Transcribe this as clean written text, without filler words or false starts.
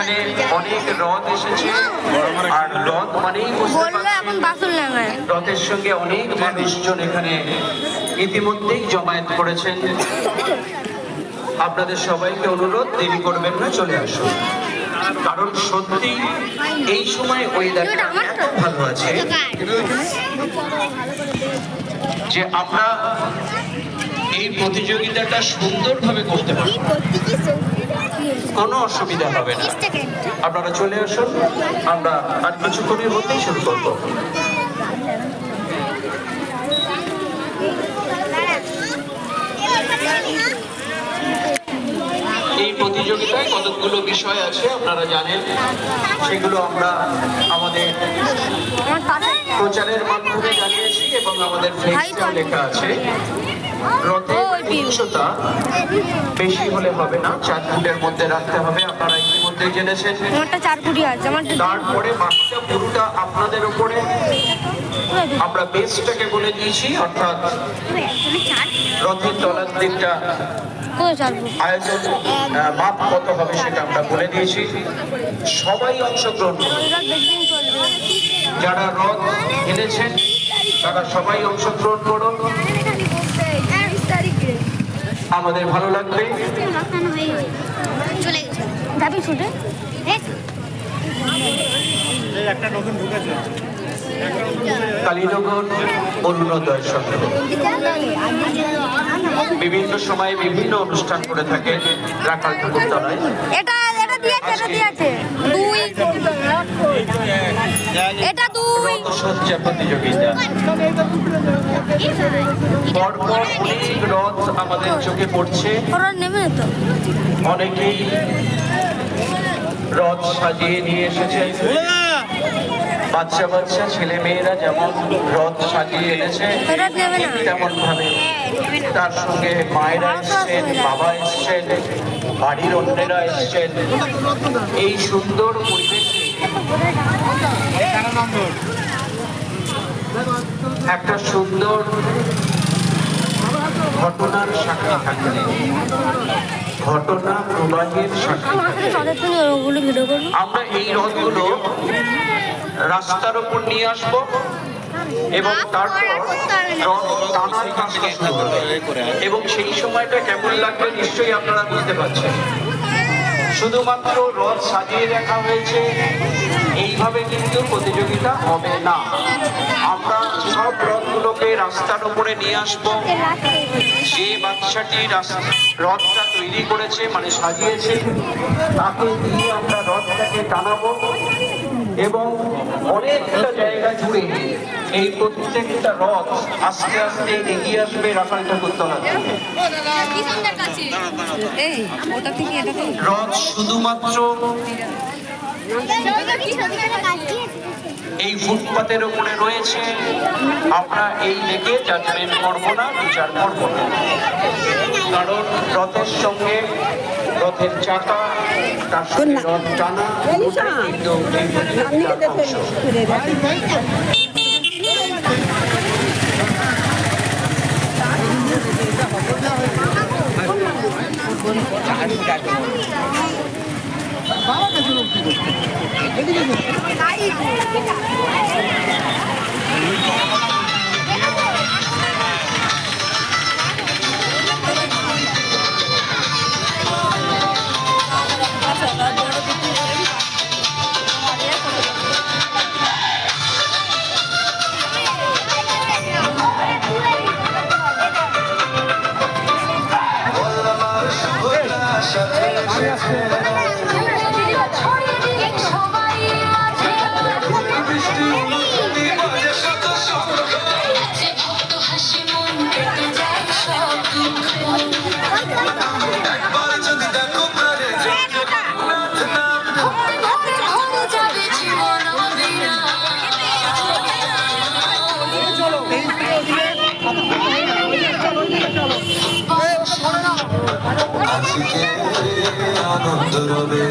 এখানে অনেক রথ এসেছে, আর রথ মানেই রথের সঙ্গে অনেক মানুষজন এখানে ইতিমধ্যেই জমায়েত করেছেন। আপনাদের সবাইকে অনুরোধ, দেরি করবেন না, চলে আসুন। কারণ সত্যি এই সময় ওয়েদারটা এত ভালো আছে যে আমরা এই প্রতিযোগিতাটা সুন্দরভাবে করতে পারি, কোনো অসুবিধা হবে না। আপনারা চলে আসুন, আমরা আর কিছুক্ষণের মধ্যেই শুরু করবো। এই প্রতিযোগিতায় কতগুলো বিষয় আছে আপনারা জানেন, সেগুলো আমরা আমাদের প্রচারের মাধ্যমে জানিয়েছি এবং আমাদের ফ্লেক্সেও লেখা আছে। রথের উচ্চতা বেশি হলে হবে না, 4 ফুটের মধ্যে রাখতে হবে, আপনারা ইতিমধ্যে জেনেছেন। তারপরে বাকিটা পুরোটা আপনাদের উপরে। আমরা বেসটাকে বলে দিয়েছি, অর্থাৎ রথের তলার দিকটা আয়োজন মাপ কত হবে সেটা আমরা বলে দিয়েছি। সবাই অংশগ্রহণ করুন, যারা রথ এনেছেন তারা সবাই অংশগ্রহণ করুন, আমাদের ভালো লাগবে। কালীনগর অরুণোদয় সংঘ বিভিন্ন সময়ে বিভিন্ন অনুষ্ঠান করে থাকে রাখাল ঠাকুরতলায়। রথসজ্জা প্রতিযোগিতা, পরপর অনেক রথ আমাদের চোখে পড়ছে। অনেকেই রথ সাজিয়ে নিয়ে এসেছে, বাচ্চা বাচ্চা ছেলে মেয়েরা যেমন রথ সাজিয়ে এনেছে তেমন ভাবে তার সঙ্গে মায়েরা এসছেন, বাবা এসছেন, বাড়ির অন্যেরা এসছেন। এই সুন্দর পরিবেশে একটা সুন্দর ঘটনার সাক্ষী থাকবে, ঘটনা প্রবাহের সাক্ষী। আমরা এই রথগুলো রাস্তার উপর নিয়ে আসবো এবং তারপর রথ টানার কাজটা শুরু হবে, এবং সেই সময়টা কেমন লাগবে নিশ্চয়ই আপনারা বুঝতে পারছেন। শুধুমাত্র রথ সাজিয়ে রাখা হয়েছে এইভাবে কিন্তু প্রতিযোগিতা হবে না। আমরা সব রথগুলোকে রাস্তার উপরে নিয়ে আসবো। যে বাচ্চাটি রথটা তৈরি করেছে, মানে সাজিয়েছে, তাকে দিয়ে আমরা রথটাকে টানাবো এবং অনেকটা জায়গা জুড়ে এই প্রত্যেকটা রথ আস্তে আস্তে এগিয়ে আসবে রাখাল ঠাকুরতলা থেকে। রথ শুধুমাত্র এই ফুটপাতের উপরে রয়েছে, আমরা এই দেখে জাজমেন্ট করবো না, বিচার করবো না। কারণ রথের সঙ্গে রথের চাকা, তার সঙ্গে রথ টানা কিন্তু এই প্রতিযোগিতার অংশ। আনন্দ রবে